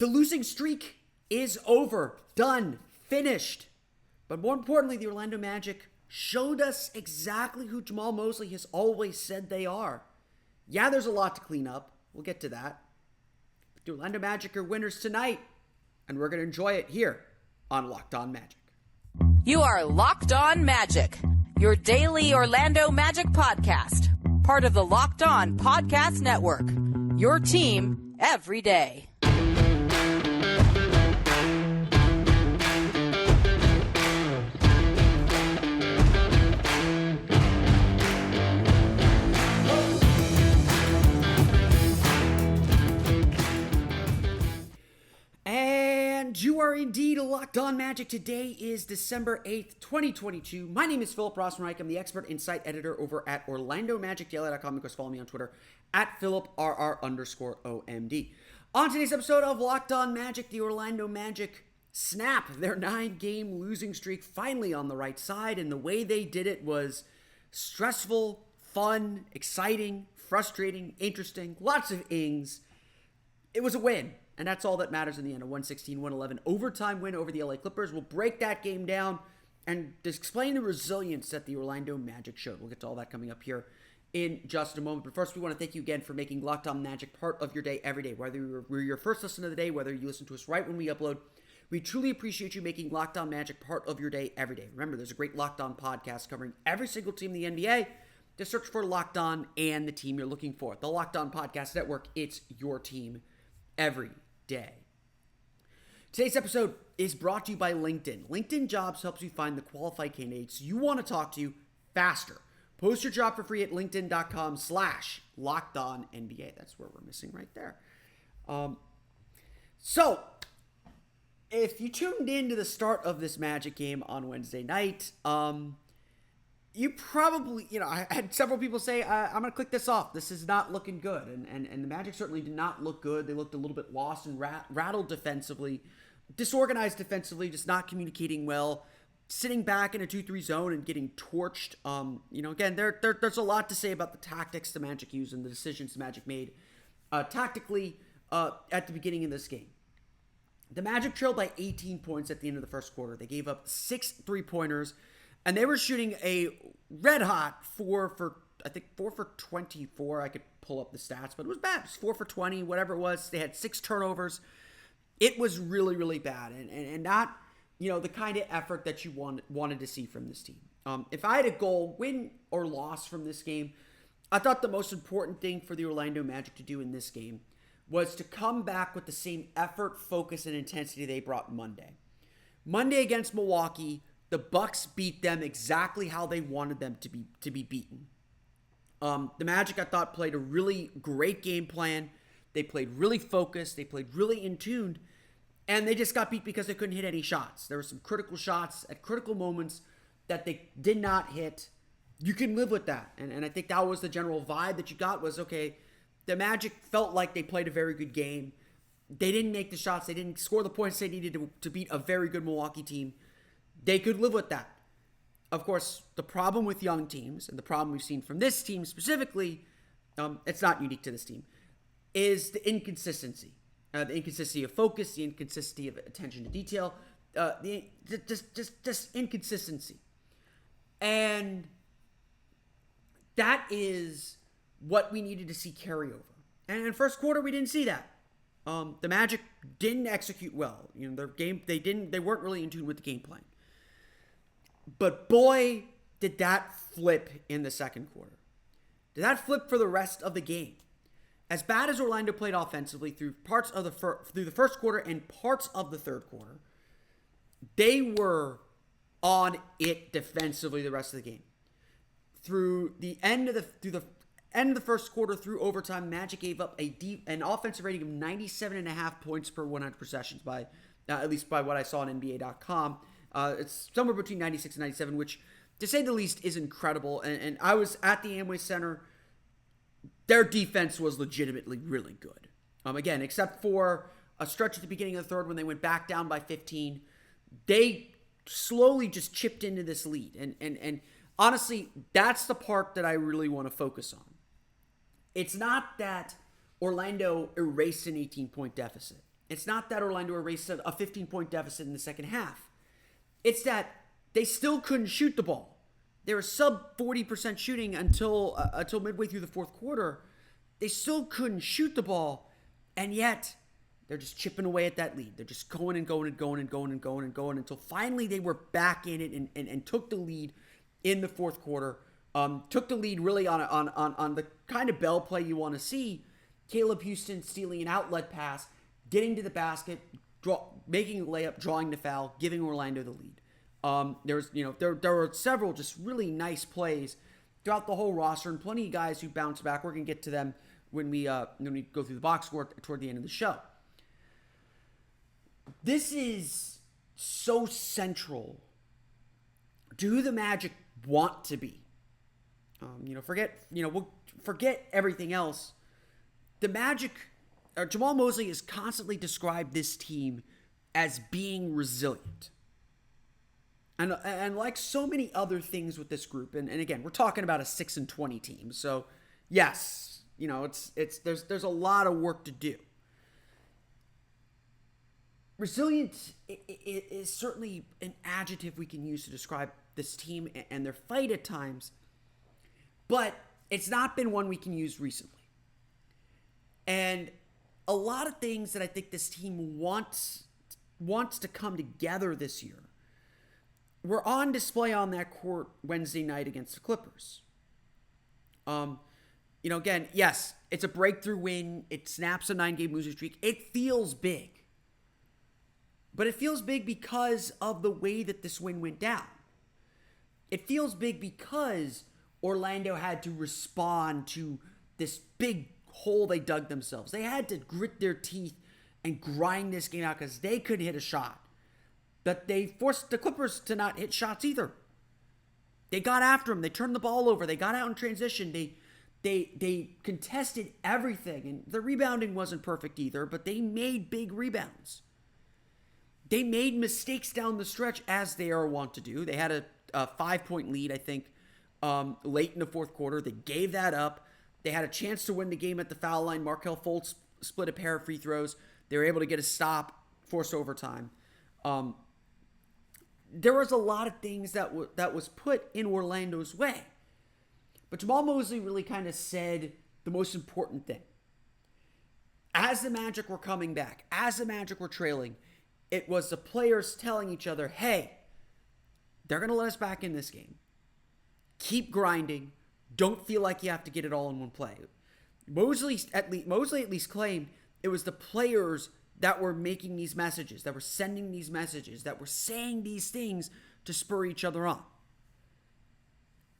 The losing streak is over, done, finished. But more importantly, the Orlando Magic showed us exactly who Jamal Mosley has always said they are. Yeah, there's a lot to clean up. We'll get to that. But the Orlando Magic are winners tonight, and we're going to enjoy it here on Locked On Magic. You are Locked On Magic, your daily Orlando Magic podcast, part of the Locked On Podcast Network, your team every day. And you are indeed Locked On Magic. Today is December 8th, 2022. My name is Philip Rossman-Reich. I'm the expert insight editor over at OrlandoMagicDaily.com. Of course, follow me on Twitter at PhilipRR_OMD. On today's episode of Locked On Magic, the Orlando Magic snap their 9-game losing streak finally on the right side. And the way they did it was stressful, fun, exciting, frustrating, interesting, lots of ings. It was a win. And that's all that matters in the end. A 116-111 overtime win over the LA Clippers. We'll break that game down and explain the resilience that the Orlando Magic showed. We'll get to all that coming up here in just a moment. But first, we want to thank you again for making Locked On Magic part of your day every day. Whether we're your first listen of the day, whether you listen to us right when we upload, we truly appreciate you making Locked On Magic part of your day every day. Remember, there's a great Locked On podcast covering every single team in the NBA. Just search for Locked On and the team you're looking for. The Locked On Podcast Network, it's your team every day. Today's episode is brought to you by LinkedIn. LinkedIn Jobs helps you find the qualified candidates you want to talk to faster. Post your job for free at linkedin.com/LockedOnNBA. That's where we're missing right there. So, if you tuned in to the start of this Magic game on Wednesday night, you probably, I had several people say, I'm going to click this off. This is not looking good. And the Magic certainly did not look good. They looked a little bit lost and rattled defensively, disorganized defensively, just not communicating well, sitting back in a 2-3 zone and getting torched. Again, there's a lot to say about the tactics the Magic used and the decisions the Magic made tactically at the beginning of this game. The Magic trailed by 18 points at the end of the first quarter. They gave up 6 3-pointers. And they were shooting a red-hot 4 for 24. I could pull up the stats, but it was bad. It was 4 for 20, whatever it was. They had 6 turnovers. It was really, really bad. And not, the kind of effort that you wanted to see from this team. If I had a goal, win or loss from this game, I thought the most important thing for the Orlando Magic to do in this game was to come back with the same effort, focus, and intensity they brought Monday. Monday against Milwaukee, the Bucks beat them exactly how they wanted them to be beaten. The Magic, I thought, played a really great game plan. They played really focused. They played really in tune. And they just got beat because they couldn't hit any shots. There were some critical shots at critical moments that they did not hit. You can live with that. And I think that was the general vibe that you got was, okay, the Magic felt like they played a very good game. They didn't make the shots. They didn't score the points they needed to beat a very good Milwaukee team. They could live with that. Of course, the problem with young teams, and the problem we've seen from this team specifically, it's not unique to this team, is the inconsistency. The inconsistency of focus, the inconsistency of attention to detail, just inconsistency. And that is what we needed to see carry over. And in the first quarter, we didn't see that. The Magic didn't execute well. Their game, they weren't really in tune with the game plan. But boy, did that flip in the second quarter. Did that flip for the rest of the game? As bad as Orlando played offensively through parts of the first quarter and parts of the third quarter, they were on it defensively the rest of the game. Through the end of the first quarter, through overtime, Magic gave up an offensive rating of 97.5 points per 100 possessions by at least by what I saw on NBA.com. It's somewhere between 96 and 97, which, to say the least, is incredible. And I was at the Amway Center. Their defense was legitimately really good. Again, except for a stretch at the beginning of the third when they went back down by 15, they slowly just chipped into this lead. And honestly, that's the part that I really want to focus on. It's not that Orlando erased an 18-point deficit. It's not that Orlando erased a 15-point deficit in the second half. It's that they still couldn't shoot the ball. They were sub 40% shooting until midway through the fourth quarter. They still couldn't shoot the ball, and yet they're just chipping away at that lead. They're just going and going and going and going and going and going until finally they were back in it and took the lead in the fourth quarter. Took the lead really on the kind of bell play you want to see. Caleb Houston stealing an outlet pass, getting to the basket, making a layup, drawing the foul, giving Orlando the lead. There were several just really nice plays throughout the whole roster, and plenty of guys who bounced back. We're gonna get to them when we go through the box score toward the end of the show. This is so central to who the Magic want to be. Forget everything else. The Magic, Jamal Mosley has constantly described this team as being resilient. And like so many other things with this group, and again, we're talking about a 6-20 team. So yes, there's a lot of work to do. Resilient is certainly an adjective we can use to describe this team and their fight at times, but it's not been one we can use recently. And a lot of things that I think this team wants to come together this year were on display on that court Wednesday night against the Clippers. Again, yes, it's a breakthrough win. It snaps a 9-game losing streak. It feels big. But it feels big because of the way that this win went down. It feels big because Orlando had to respond to this big hole they dug themselves. They had to grit their teeth and grind this game out because they couldn't hit a shot. But they forced the Clippers to not hit shots either. They got after them. They turned the ball over. They got out in transition. They contested everything. And the rebounding wasn't perfect either, but they made big rebounds. They made mistakes down the stretch, as they are wont to do. They had a 5-point lead, I think, late in the fourth quarter. They gave that up. They had a chance to win the game at the foul line. Markelle Fultz split a pair of free throws. They were able to get a stop, force overtime. There was a lot of things that was put in Orlando's way. But Jamal Mosley really kind of said the most important thing. As the Magic were coming back, as the Magic were trailing, it was the players telling each other, hey, they're going to let us back in this game. Keep grinding. Don't feel like you have to get it all in one play. Mosley at least claimed it was the players that were making these messages, that were sending these messages, that were saying these things to spur each other on.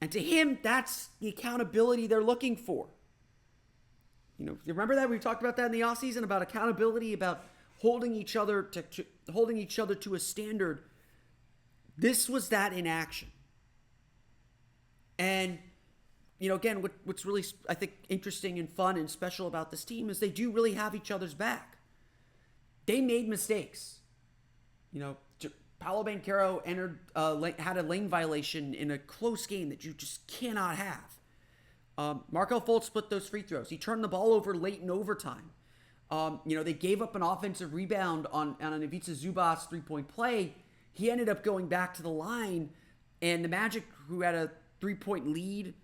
And to him, that's the accountability they're looking for. You remember that? We talked about that in the offseason, about accountability, about holding each other to a standard. This was that in action. And, again, what's really, I think, interesting and fun and special about this team is they do really have each other's back. They made mistakes. Paolo Banchero had a lane violation in a close game that you just cannot have. Markelle Fultz split those free throws. He turned the ball over late in overtime. They gave up an offensive rebound on an Ivica Zubac 3-point play. He ended up going back to the line, and the Magic, who had a 3-point lead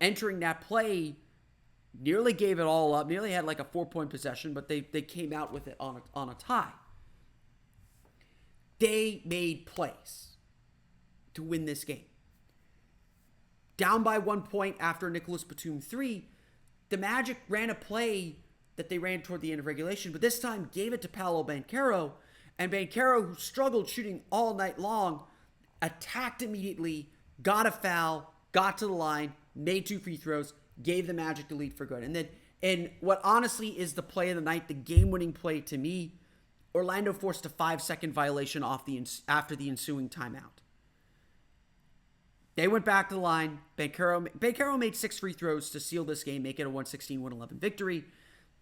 entering that play, nearly gave it all up, nearly had like a 4-point possession, but they came out with it on a tie. They made plays to win this game. Down by 1 point after Nicholas Batum 3, the Magic ran a play that they ran toward the end of regulation, but this time gave it to Paolo Banchero, and Banchero, who struggled shooting all night long, attacked immediately, got a foul, got to the line, made 2 free throws, gave the Magic the lead for good. And then, and what honestly is the play of the night, the game-winning play to me, Orlando forced a 5-second violation after the ensuing timeout. They went back to the line. Banchero made 6 free throws to seal this game, make it a 116-111 victory.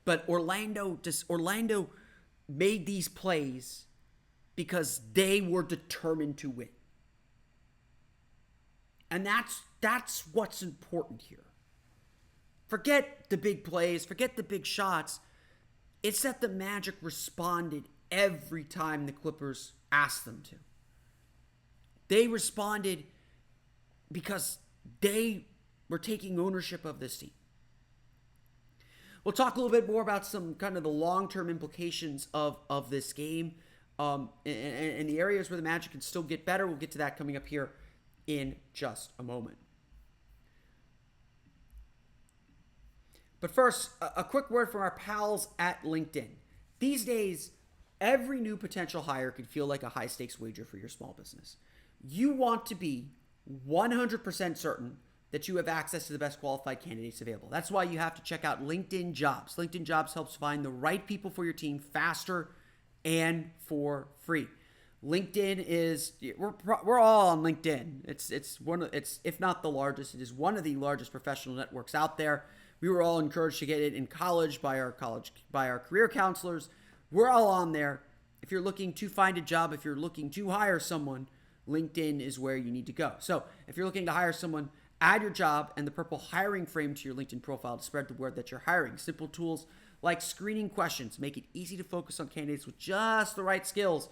But Orlando made these plays because they were determined to win. And that's what's important here. Forget the big plays, forget the big shots. It's that the Magic responded every time the Clippers asked them to. They responded because they were taking ownership of this team. We'll talk a little bit more about some kind of the long-term implications of this game and the areas where the Magic can still get better. We'll get to that coming up here in just a moment. But first, a quick word from our pals at LinkedIn. These days, every new potential hire can feel like a high-stakes wager for your small business. You want to be 100% certain that you have access to the best qualified candidates available. That's why you have to check out LinkedIn Jobs. LinkedIn Jobs helps find the right people for your team faster and for free. LinkedIn is we're all on LinkedIn. It's if not the largest, it is one of the largest professional networks out there. We were all encouraged to get it in college by our career counselors. We're all on there. If you're looking to find a job, if you're looking to hire someone, LinkedIn is where you need to go. So if you're looking to hire someone, add your job and the purple hiring frame to your LinkedIn profile to spread the word that you're hiring. Simple tools like screening questions make it easy to focus on candidates with just the right skills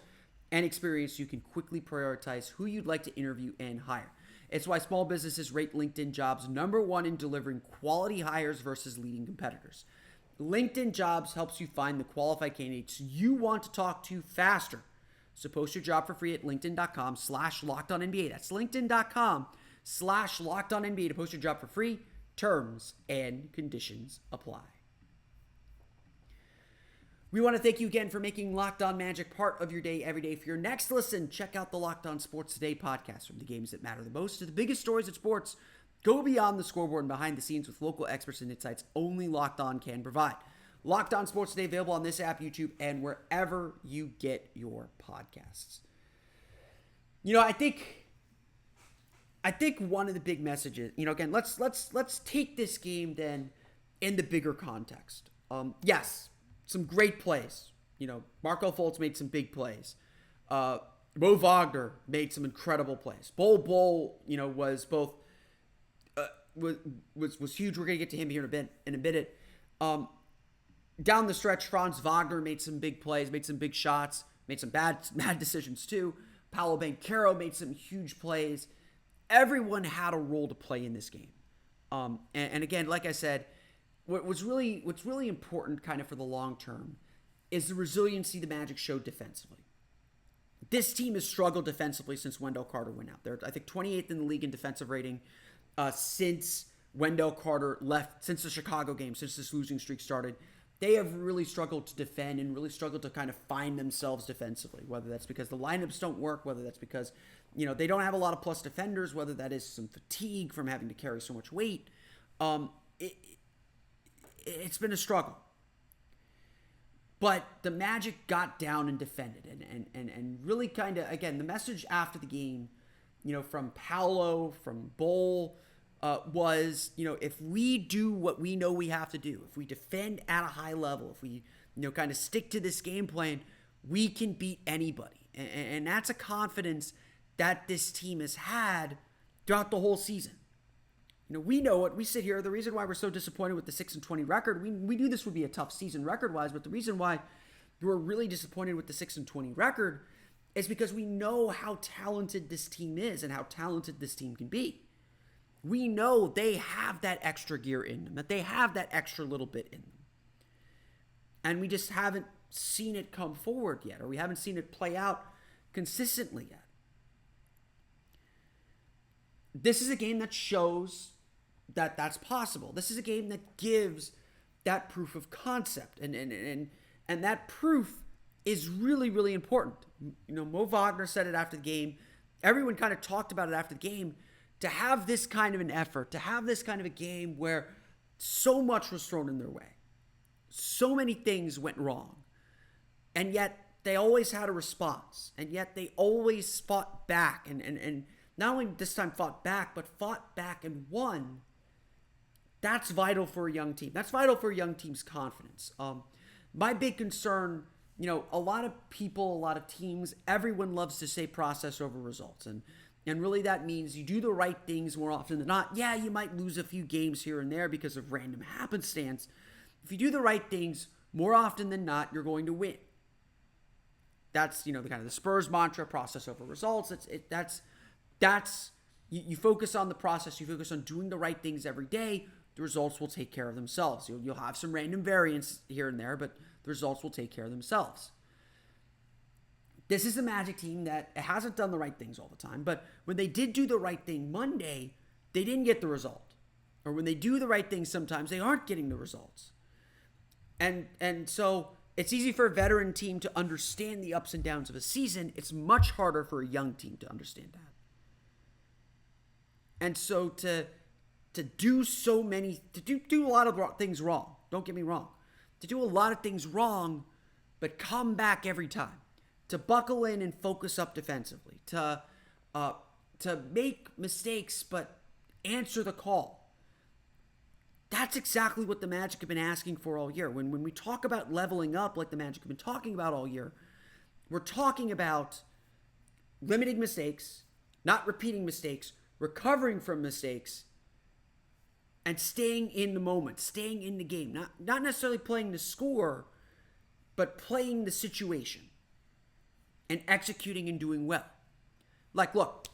and experience so you can quickly prioritize who you'd like to interview and hire. It's why small businesses rate LinkedIn Jobs #1 in delivering quality hires versus leading competitors. LinkedIn Jobs helps you find the qualified candidates you want to talk to faster. So post your job for free at linkedin.com/LockedOnNBA. That's linkedin.com/LockedOnNBA to post your job for free. Terms and conditions apply. We want to thank you again for making Locked On Magic part of your day every day. For your next listen, check out the Locked On Sports Today podcast. From the games that matter the most to the biggest stories of sports, go beyond the scoreboard and behind the scenes with local experts and insights only Locked On can provide. Locked On Sports Today available on this app, YouTube, and wherever you get your podcasts. You know, I think one of the big messages, again, let's take this game then in the bigger context. Yes, some great plays. Marco Fultz made some big plays. Mo Wagner made some incredible plays. Bol, was both was huge. We're gonna get to him here in a minute. Down the stretch, Franz Wagner made some big plays, made some big shots, made some bad decisions too. Paolo Banchero made some huge plays. Everyone had a role to play in this game. And again, like I said, what's really important kind of for the long term is the resiliency the Magic showed defensively. This team has struggled defensively since Wendell Carter went out. They're, I think, 28th in the league in defensive rating since Wendell Carter left, since the Chicago game, since this losing streak started. They have really struggled to defend and really struggled to kind of find themselves defensively, whether that's because the lineups don't work, whether that's because, they don't have a lot of plus defenders, whether that is some fatigue from having to carry so much weight. It's been a struggle. But the Magic got down and defended and really kind of, again, the message after the game, from Paolo, from Bol, was, if we do what we know we have to do, if we defend at a high level, if we, kind of stick to this game plan, we can beat anybody. And that's a confidence that this team has had throughout the whole season. We know it. We sit here. The reason why we're so disappointed with the 6-20 record, we knew this would be a tough season record-wise, but the reason why we're really disappointed with the 6-20 record is because we know how talented this team is and how talented this team can be. We know they have that extra gear in them, that they have that extra little bit in them. And we just haven't seen it come forward yet, or we haven't seen it play out consistently yet. This is a game that shows that that's possible. This is a game that gives that proof of concept. And that proof is really, really important. Mo Wagner said it after the game. Everyone kind of talked about it after the game. To have this kind of an effort, to have this kind of a game where so much was thrown in their way. So many things went wrong. And yet they always had a response. And yet they always fought back. And not only this time fought back, but fought back and won. That's vital for a young team. That's vital for a young team's confidence. My big concern, a lot of people, a lot of teams, everyone loves to say process over results. And really that means you do the right things more often than not. Yeah, you might lose a few games here and there because of random happenstance. If you do the right things more often than not, you're going to win. That's, the kind of the Spurs mantra, process over results. You focus on the process. You focus on doing the right things every day. The results will take care of themselves. You'll have some random variance here and there, but the results will take care of themselves. This is a Magic team that hasn't done the right things all the time, but when they did do the right thing Monday, they didn't get the result. Or when they do the right thing, sometimes they aren't getting the results. And so it's easy for a veteran team to understand the ups and downs of a season. It's much harder for a young team to understand that. And so to do a lot of things wrong, don't get me wrong, to do a lot of things wrong, but come back every time, to buckle in and focus up defensively, to make mistakes but answer the call. That's exactly what the Magic have been asking for all year. When we talk about leveling up like the Magic have been talking about all year, we're talking about limiting mistakes, not repeating mistakes, recovering from mistakes, and staying in the moment, staying in the game. Not necessarily playing the score, but playing the situation and executing and doing well. Like, look,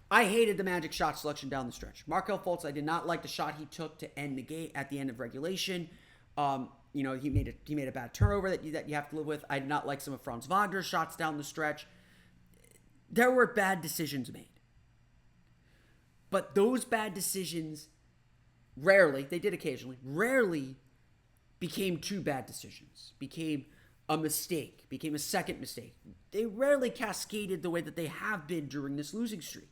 I hated the Magic shot selection down the stretch. Markelle Fultz, I did not like the shot he took to end the game at the end of regulation. He made a bad turnover that you have to live with. I did not like some of Franz Wagner's shots down the stretch. There were bad decisions made. But those bad decisions they did occasionally, rarely became two bad decisions, became a mistake, became a second mistake. They rarely cascaded the way that they have been during this losing streak.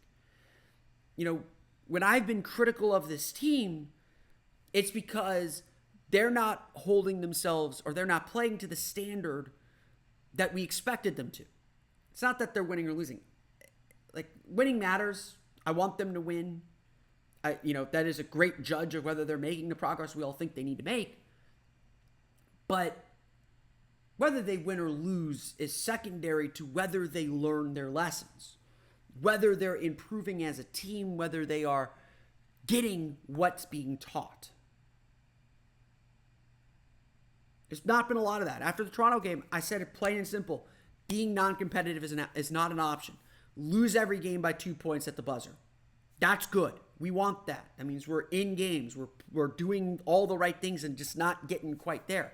When I've been critical of this team, it's because they're not holding themselves or they're not playing to the standard that we expected them to. It's not that they're winning or losing. Like, winning matters. I want them to win. That is a great judge of whether they're making the progress we all think they need to make. But whether they win or lose is secondary to whether they learn their lessons, whether they're improving as a team, whether they are getting what's being taught. There's not been a lot of that. After the Toronto game, I said it plain and simple. Being non-competitive is not an option. Lose every game by 2 points at the buzzer. That's good. We want that. That means we're in games. We're doing all the right things and just not getting quite there.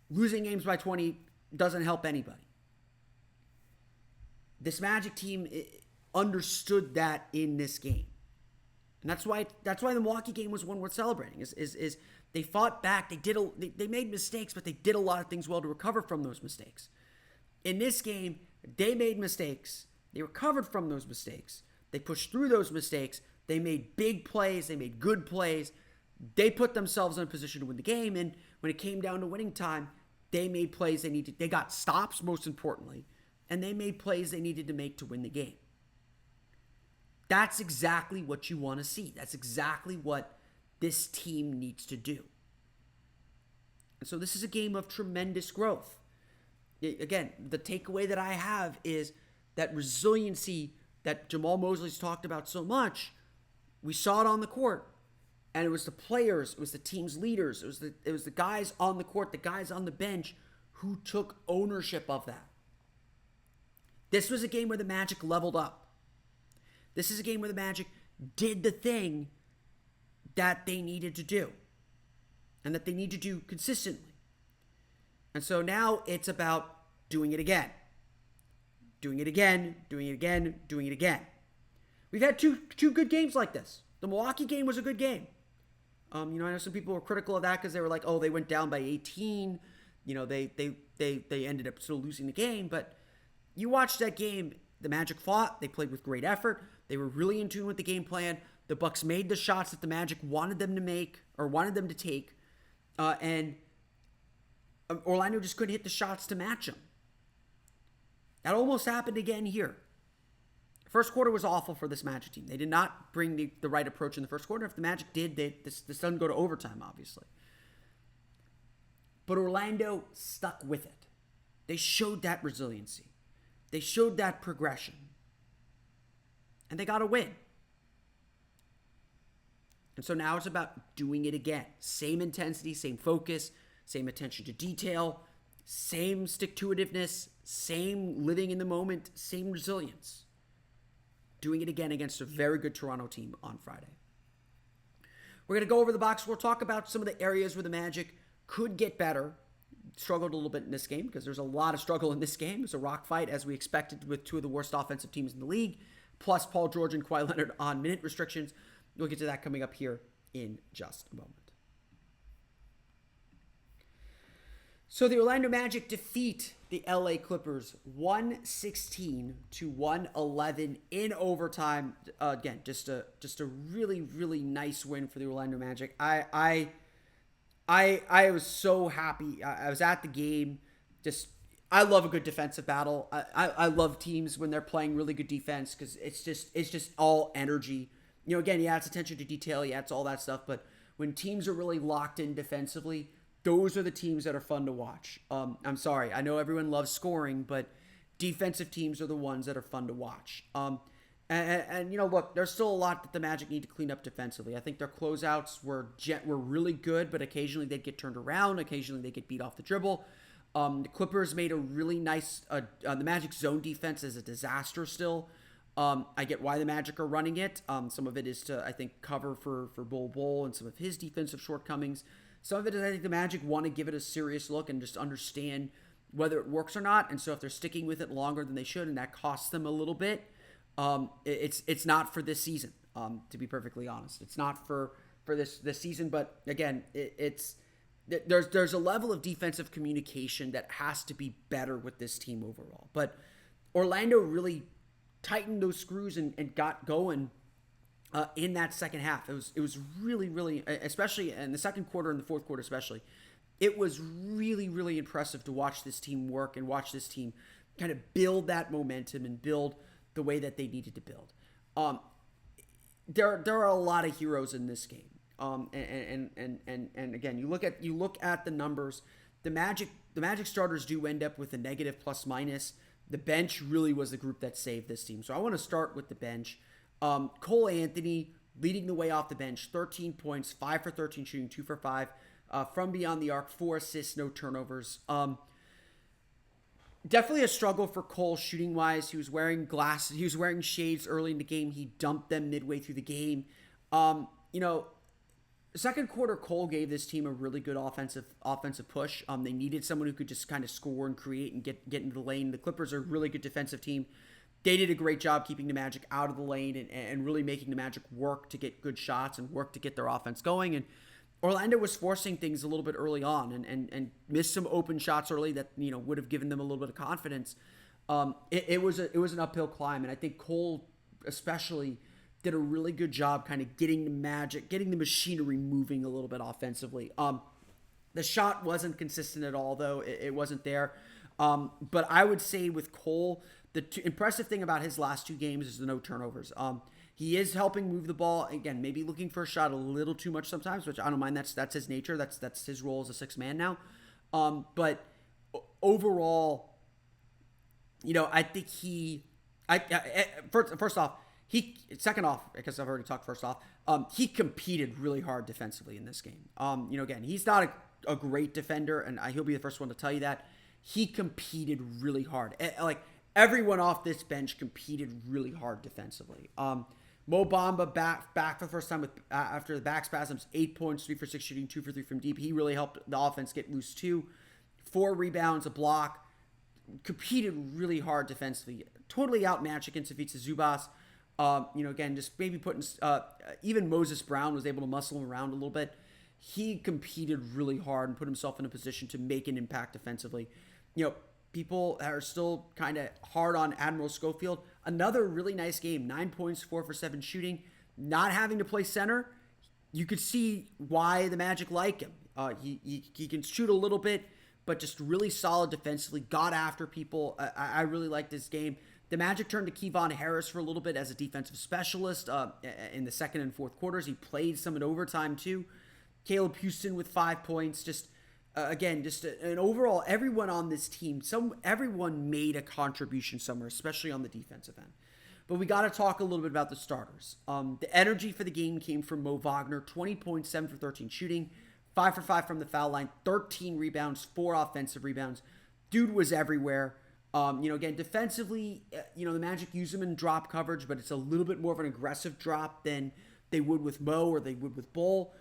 Losing games by 20 doesn't help anybody. This Magic team understood that in this game. And that's why the Milwaukee game was one worth celebrating. Is they fought back. They made mistakes, but they did a lot of things well to recover from those mistakes. In this game, they made mistakes. They recovered from those mistakes. They pushed through those mistakes. They made big plays. They made good plays. They put themselves in a position to win the game. And when it came down to winning time, they made plays they needed. They got stops, most importantly. And they made plays they needed to make to win the game. That's exactly what you want to see. That's exactly what this team needs to do. And so this is a game of tremendous growth. Again, the takeaway that I have is that resiliency that Jamal Mosley's talked about so much. We saw it on the court. And it was the players, it was the team's leaders, it was the guys on the court, the guys on the bench who took ownership of that. This was a game where the Magic leveled up. This is a game where the Magic did the thing that they needed to do and that they need to do consistently. And so now it's about doing it again. Doing it again, doing it again, doing it again. We've had two good games like this. The Milwaukee game was a good game. I know some people were critical of that because they were like, oh, they went down by 18. They ended up still losing the game. But you watched that game, the Magic fought. They played with great effort. They were really in tune with the game plan. The Bucks made the shots that the Magic wanted them to make or wanted them to take. And Orlando just couldn't hit the shots to match them. That almost happened again here. First quarter was awful for this Magic team. They did not bring the right approach in the first quarter. If the Magic did, this doesn't go to overtime, obviously. But Orlando stuck with it. They showed that resiliency. They showed that progression. And they got a win. And so now it's about doing it again. Same intensity, same focus, same attention to detail, same stick-to-itiveness, same living in the moment, same resilience. Doing it again against a very good Toronto team on Friday. We're going to go over the box score, talk about some of the areas where the Magic could get better. Struggled a little bit in this game because there's a lot of struggle in this game. It's a rock fight, as we expected, with two of the worst offensive teams in the league, plus Paul George and Kawhi Leonard on minute restrictions. We'll get to that coming up here in just a moment. So the Orlando Magic defeat the LA Clippers 116-111 in overtime. Again, just a really, really nice win for the Orlando Magic. I was so happy. I was at the game. I love a good defensive battle. I love teams when they're playing really good defense because it's just all energy. Again, yeah, it's attention to detail. Yeah, it's all that stuff. But when teams are really locked in defensively, those are the teams that are fun to watch. I'm sorry. I know everyone loves scoring, but defensive teams are the ones that are fun to watch. And look, there's still a lot that the Magic need to clean up defensively. I think their closeouts were really good, but occasionally they'd get turned around. Occasionally they get beat off the dribble. The Clippers made a really nice... the Magic's zone defense is a disaster still. I get why the Magic are running it. Some of it is to, I think, cover for Bol and some of his defensive shortcomings. Some of it is I think the Magic want to give it a serious look and just understand whether it works or not. And so if they're sticking with it longer than they should and that costs them a little bit, it's not for this season, to be perfectly honest. It's not for this season. But again, there's a level of defensive communication that has to be better with this team overall. But Orlando really tightened those screws and got going in that second half. It was really, really, especially in the second quarter and the fourth quarter especially, it was really, really impressive to watch this team work and watch this team kind of build that momentum and build the way that they needed to build. There are a lot of heroes in this game. And again, you look at the numbers. The Magic starters do end up with a negative plus minus. The bench really was the group that saved this team. So I want to start with the bench. Cole Anthony leading the way off the bench, 13 points, 5 for 13 shooting, 2 for 5 from beyond the arc, 4 assists, no turnovers. Definitely a struggle for Cole shooting wise. He was wearing glasses. He was wearing shades early in the game. He dumped them midway through the game. Second quarter, Cole gave this team a really good offensive push. They needed someone who could just kind of score and create and get into the lane. The Clippers are a really good defensive team. They did a great job keeping the Magic out of the lane and really making the Magic work to get good shots and work to get their offense going. And Orlando was forcing things a little bit early on and missed some open shots early that would have given them a little bit of confidence. It was an uphill climb, and I think Cole especially did a really good job kind of getting the machinery moving a little bit offensively. The shot wasn't consistent at all, though. It wasn't there. But I would say with Cole, the impressive thing about his last two games is the no turnovers. He is helping move the ball. Again, maybe looking for a shot a little too much sometimes, which I don't mind. That's his nature. That's his role as a sixth man now. But overall, I think first off, second off, because I've already talked first off, he competed really hard defensively in this game. Again, he's not a great defender, and he'll be the first one to tell you that. He competed really hard. Like, everyone off this bench competed really hard defensively. Mo Bamba back for the first time after the back spasms, 8 points, 3 for 6 shooting, 2 for 3 from deep. He really helped the offense get loose too. 4 rebounds, a block. Competed really hard defensively. Totally outmatched against Ivica Zubac. Again, just maybe putting even Moses Brown was able to muscle him around a little bit. He competed really hard and put himself in a position to make an impact defensively. People are still kind of hard on Admiral Schofield. Another really nice game, 9 points, 4 for 7 shooting. Not having to play center, you could see why the Magic like him. He can shoot a little bit, but just really solid defensively. Got after people. I really liked this game. The Magic turned to Kevon Harris for a little bit as a defensive specialist in the second and fourth quarters. He played some in overtime too. Caleb Houston with 5 points. An overall, everyone on this team, everyone made a contribution somewhere, especially on the defensive end. But we got to talk a little bit about the starters. The energy for the game came from Mo Wagner, 20 points, 7 for 13 shooting, 5 for 5 from the foul line, 13 rebounds, 4 offensive rebounds. Dude was everywhere. Again, defensively, the Magic use him in drop coverage, but it's a little bit more of an aggressive drop than they would with Mo or they would with Bull.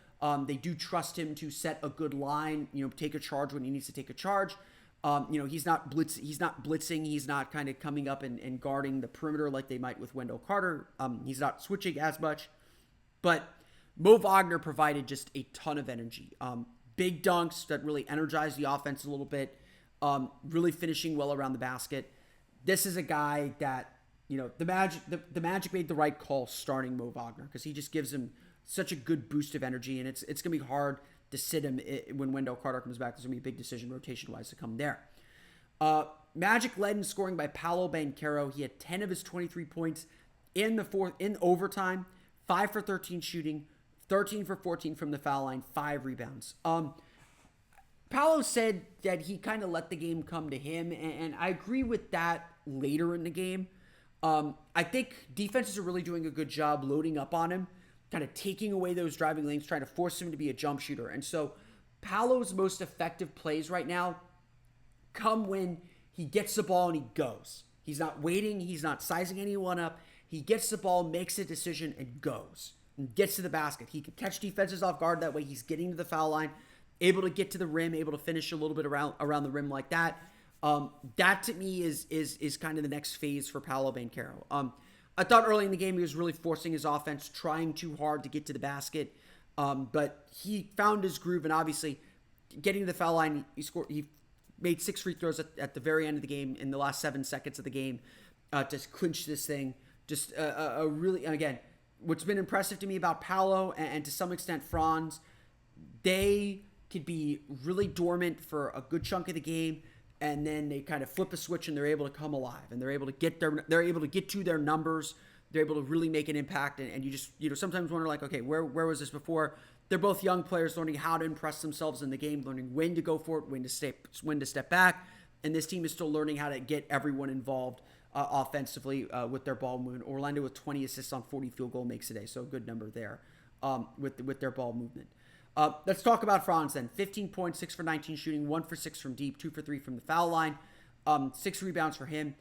They do trust him to set a good line, take a charge when he needs to take a charge. He's not blitzing. He's not kind of coming up and guarding the perimeter like they might with Wendell Carter. He's not switching as much. But Mo Wagner provided just a ton of energy. Big dunks that really energized the offense a little bit. Really finishing well around the basket. This is a guy that, the Magic made the right call starting Mo Wagner because he just gives him such a good boost of energy, and it's going to be hard to sit him when Wendell Carter comes back. There's going to be a big decision rotation-wise to come there. Magic led in scoring by Paolo Banchero. He had 10 of his 23 points in overtime, 5 for 13 shooting, 13 for 14 from the foul line, 5 rebounds. Paolo said that he kind of let the game come to him, and I agree with that later in the game. I think defenses are really doing a good job loading up on him, kind of taking away those driving lanes, trying to force him to be a jump shooter. And so Paolo's most effective plays right now come when he gets the ball and he goes. He's not waiting. He's not sizing anyone up. He gets the ball, makes a decision, and goes. And gets to the basket. He can catch defenses off guard that way. He's getting to the foul line, able to get to the rim, able to finish a little bit around the rim like that. That to me is kind of the next phase for Paolo Banchero. I thought early in the game he was really forcing his offense, trying too hard to get to the basket. But he found his groove, and obviously getting to the foul line, he made 6 free throws at the very end of the game in the last 7 seconds of the game to clinch this thing. Just a really, again, what's been impressive to me about Paolo and to some extent Franz, they could be really dormant for a good chunk of the game, and then they kind of flip a switch and they're able to come alive, and they're able to get to their numbers. They're able to really make an impact, and you just sometimes wonder like, okay, where was this before? They're both young players learning how to impress themselves in the game, learning when to go for it, when to step back, and this team is still learning how to get everyone involved offensively with their ball movement. Orlando with 20 assists on 40 field goal makes today, so a good number there with their ball movement. Let's talk about Franz then. 15 points, 6 for 19 shooting, 1 for 6 from deep, 2 for 3 from the foul line, 6 rebounds for him.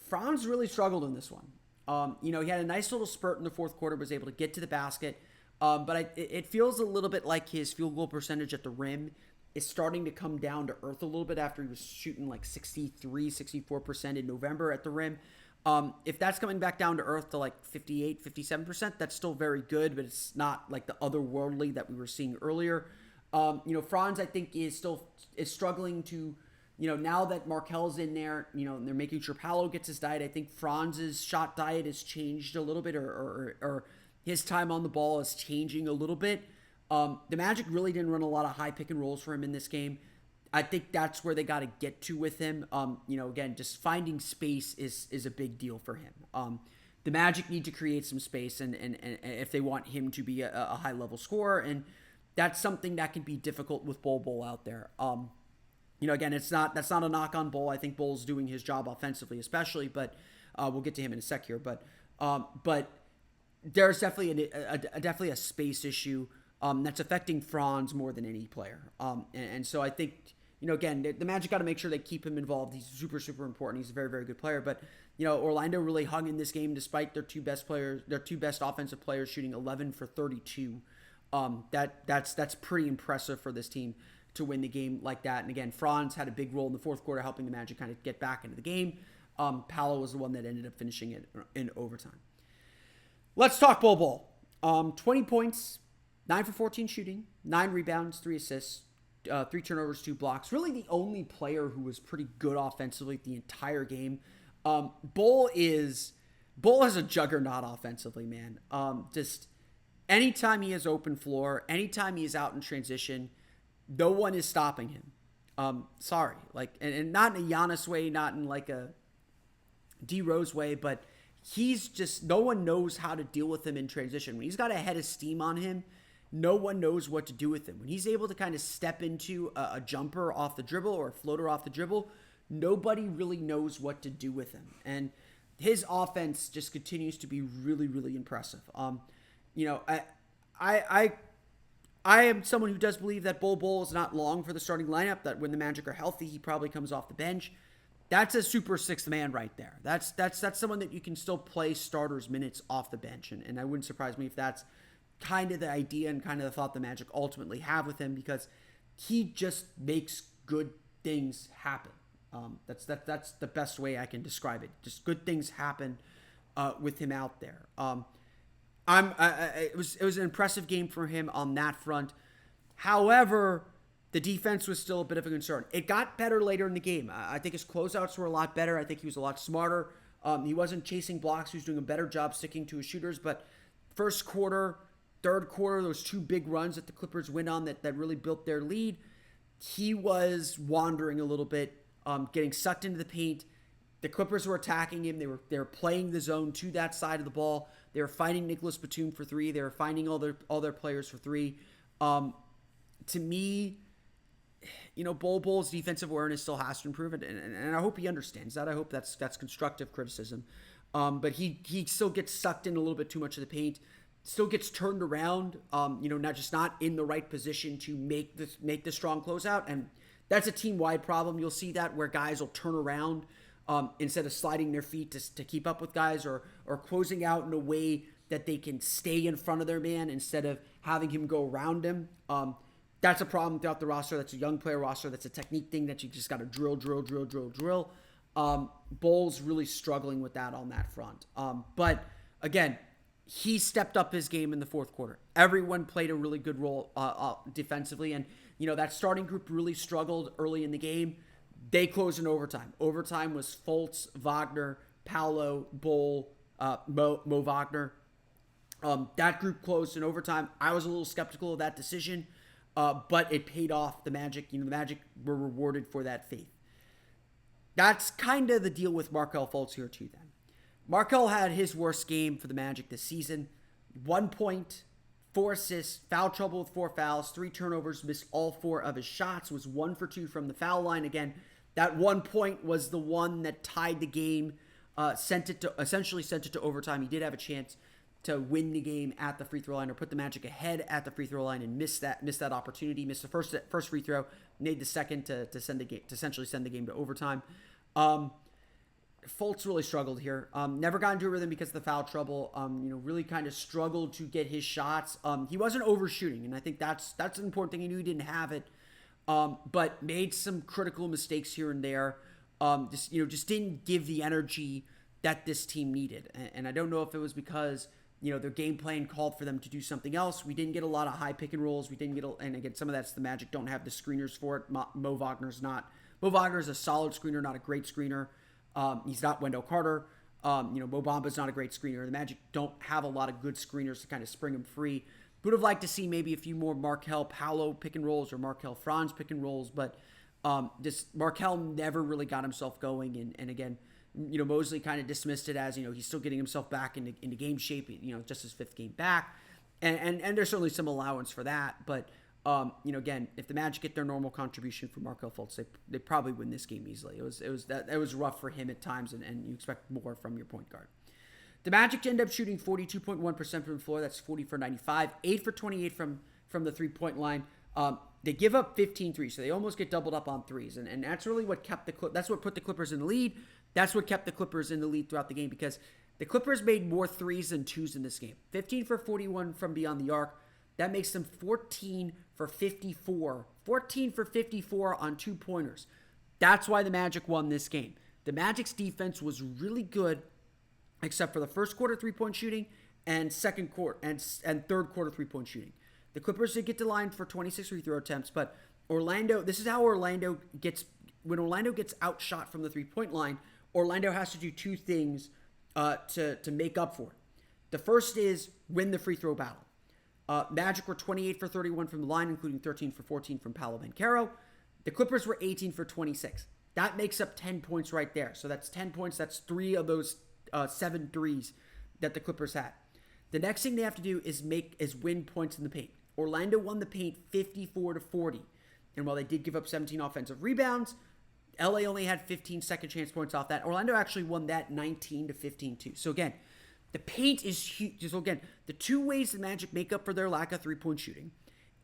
Franz really struggled in this one. He had a nice little spurt in the fourth quarter, was able to get to the basket, but it feels a little bit like his field goal percentage at the rim is starting to come down to earth a little bit after he was shooting like 63, 64% in November at the rim. If that's coming back down to earth to like 58, 57%, that's still very good, but it's not like the otherworldly that we were seeing earlier. Franz, I think, is struggling to, now that Markel's in there, and they're making sure Paolo gets his diet. I think Franz's shot diet has changed a little bit, or his time on the ball is changing a little bit. The Magic really didn't run a lot of high pick and rolls for him in this game. I think that's where they got to get to with him. Again, just finding space is a big deal for him. The Magic need to create some space, and if they want him to be a high level scorer, and that's something that can be difficult with Bol out there. Again, that's not a knock on Bol. I think Bol's doing his job offensively, especially, but we'll get to him in a sec here. But there's definitely definitely a space issue that's affecting Franz more than any player. And so I think, again, the Magic got to make sure they keep him involved. He's super, super important. He's a very, very good player. But, Orlando really hung in this game despite their two best offensive players shooting 11 for 32. That's pretty impressive for this team to win the game like that. And again, Franz had a big role in the fourth quarter, helping the Magic kind of get back into the game. Paolo was the one that ended up finishing it in overtime. Let's talk Bol. 20 points, 9 for 14 shooting, 9 rebounds, 3 assists, 3 turnovers, 2 blocks. Really the only player who was pretty good offensively the entire game. Bol is a juggernaut offensively, man. Just anytime he has open floor, anytime he is out in transition, no one is stopping him. Sorry. And not in a Giannis way, not in like a D Rose way, but he's just, no one knows how to deal with him in transition. When he's got a head of steam on him, no one knows what to do with him. When he's able to kind of step into a jumper off the dribble or a floater off the dribble, nobody really knows what to do with him. And his offense just continues to be really, really impressive. I I am someone who does believe that Bol is not long for the starting lineup, that when the Magic are healthy, he probably comes off the bench. That's a super sixth man right there. That's someone that you can still play starters minutes off the bench. And I wouldn't surprise me if that's kind of the idea and kind of the thought the Magic ultimately have with him, because he just makes good things happen. That's the best way I can describe it. Just good things happen with him out there. It was an impressive game for him on that front. However, the defense was still a bit of a concern. It got better later in the game. I think his closeouts were a lot better. I think he was a lot smarter. He wasn't chasing blocks. He was doing a better job sticking to his shooters. But first quarter, third quarter, those two big runs that the Clippers went on that really built their lead, he was wandering a little bit, getting sucked into the paint. The Clippers were attacking him. They were playing the zone to that side of the ball. They were finding Nicholas Batum for three. They were finding all their players for three. To me, Bol's defensive awareness still has to improve, and I hope he understands that. I hope that's constructive criticism. But he still gets sucked in a little bit too much of the paint. Still gets turned around. Not in the right position to make the strong closeout, and that's a team-wide problem. You'll see that where guys will turn around instead of sliding their feet to keep up with guys, or closing out in a way that they can stay in front of their man instead of having him go around him. That's a problem throughout the roster. That's a young player roster. That's a technique thing that you just got to drill. Bol's really struggling with that on that front. But again, he stepped up his game in the fourth quarter. Everyone played a really good role defensively, and that starting group really struggled early in the game. They closed in overtime. Overtime was Fultz, Wagner, Paolo, Bol, Mo Wagner. That group closed in overtime. I was a little skeptical of that decision, but it paid off. The Magic, the Magic were rewarded for that faith. That's kind of the deal with Markelle Fultz here too then. Markelle had his worst game for the Magic this season. 1 point, 4 assists, foul trouble with 4 fouls, 3 turnovers, missed all 4 of his shots, was 1 for 2 from the foul line. Again, that 1 point was the one that tied the game, essentially sent it to overtime. He did have a chance to win the game at the free throw line, or put the Magic ahead at the free throw line, and missed that opportunity. Missed the first free throw, made the second to essentially send the game to overtime. Fultz really struggled here. Never got into a rhythm because of the foul trouble. Really kind of struggled to get his shots. He wasn't overshooting, and I think that's an important thing. He knew he didn't have it, but made some critical mistakes here and there. Just didn't give the energy that this team needed. And I don't know if it was because their game plan called for them to do something else. We didn't get a lot of high pick and rolls. We didn't get, and again, some of that's the Magic don't have the screeners for it. Mo Wagner's a solid screener, not a great screener. He's not Wendell Carter. Mo Bamba's not a great screener. The Magic don't have a lot of good screeners to kind of spring him free. Would have liked to see maybe a few more Markelle Paolo pick and rolls or Markelle Franz pick and rolls, but Markelle never really got himself going. And again, Mosley kind of dismissed it as, he's still getting himself back into game shape, just his 5th game back. And there's certainly some allowance for that. But, again, if the Magic get their normal contribution from Markelle Fultz, they probably win this game easily. It was rough for him at times, and you expect more from your point guard. The Magic end up shooting 42.1% from the floor. That's 40 for 95, 8 for 28 from the three-point line. They give up 15 threes, so they almost get doubled up on threes, and that's really what that's what put the Clippers in the lead. That's what kept the Clippers in the lead throughout the game, because the Clippers made more threes than twos in this game. 15 for 41 from beyond the arc. That makes them 14 for 54. 14 for 54 on 2-pointers. That's why the Magic won this game. The Magic's defense was really good, except for the first quarter 3-point shooting and second quarter and third quarter 3-point shooting. The Clippers did get to line for 26 free throw attempts, but this is how Orlando gets, when Orlando gets outshot from the 3-point line, Orlando has to do 2 things to make up for it. The first is win the free throw battle. Magic were 28 for 31 from the line, including 13 for 14 from Paolo Banchero. The Clippers were 18 for 26. That makes up 10 points right there. So that's 10 points. That's 3 of those 7 threes that the Clippers had. The next thing they have to do is win points in the paint. Orlando won the paint 54 to 40. And while they did give up 17 offensive rebounds, LA only had 15 second chance points off that. Orlando actually won that 19 to 15 too. So again, the paint is huge. So again, the 2 ways the Magic make up for their lack of 3-point shooting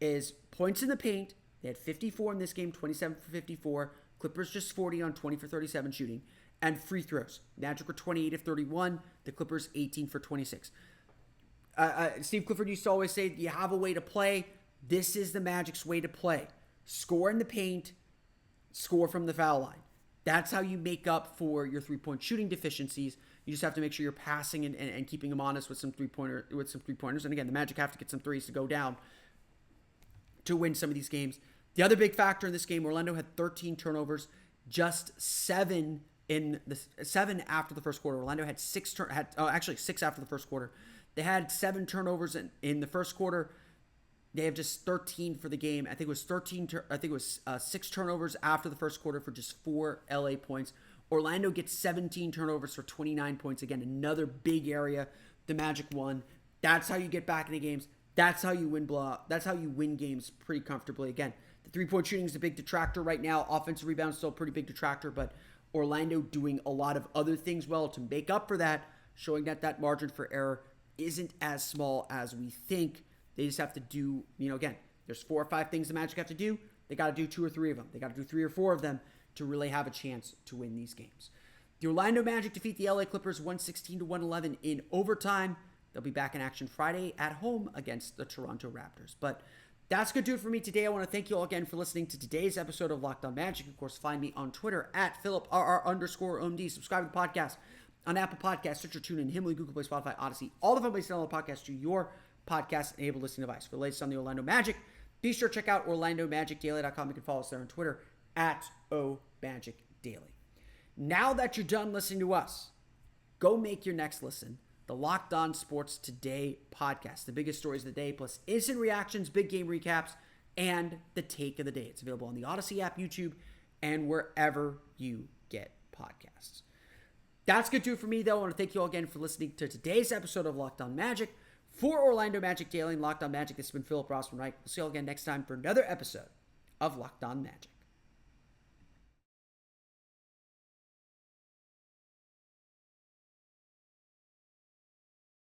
is points in the paint. They had 54 in this game, 27 for 54. Clippers just 40 on 20 for 37 shooting. And free throws. Magic were 28 of 31. The Clippers 18 for 26. Steve Clifford used to always say, you have a way to play. This is the Magic's way to play. Score in the paint, score from the foul line. That's how you make up for your three-point shooting deficiencies. You just have to make sure you're passing and keeping them honest with some three-pointers. And again, the Magic have to get some threes to go down to win some of these games. The other big factor in this game, Orlando had 13 turnovers, just 7 after the first quarter. Orlando had 6 after the first quarter. They had 7 turnovers in the first quarter. They have just 13 for the game. I think it was 6 turnovers after the first quarter for just 4 LA points. Orlando gets 17 turnovers for 29 points. Again, another big area. The Magic won. That's how you get back into games. That's how you win That's how you win games pretty comfortably. Again, the three-point shooting is a big detractor right now. Offensive rebound is still a pretty big detractor, but Orlando doing a lot of other things well to make up for that, showing that margin for error isn't as small as we think. They just have to do, again, there's 4 or 5 things the Magic have to do. They got to do 2 or 3 of them. They got to do 3 or 4 of them to really have a chance to win these games. The Orlando Magic defeat the LA Clippers 116-111 in overtime. They'll be back in action Friday at home against the Toronto Raptors. But that's going to do it for me today. I want to thank you all again for listening to today's episode of Locked On Magic. Of course, find me on Twitter at PhilipRR_OMD. Subscribe to the podcast on Apple Podcasts, Stitcher, TuneIn, Himalaya, Google Play, Spotify, Odyssey. All the fun places to download podcasts to your podcast-enabled listening device. For the latest on the Orlando Magic, be sure to check out OrlandoMagicDaily.com. You can follow us there on Twitter at OMagicDaily. Now that you're done listening to us, go make your next listen the Locked On Sports Today podcast. The biggest stories of the day, plus instant reactions, big game recaps, and the take of the day. It's available on the Odyssey app, YouTube, and wherever you get podcasts. That's going to do it for me, though. I want to thank you all again for listening to today's episode of Locked On Magic. For Orlando Magic Daily and Locked On Magic, this has been Philip Rossman-Reich. We'll see you all again next time for another episode of Locked On Magic.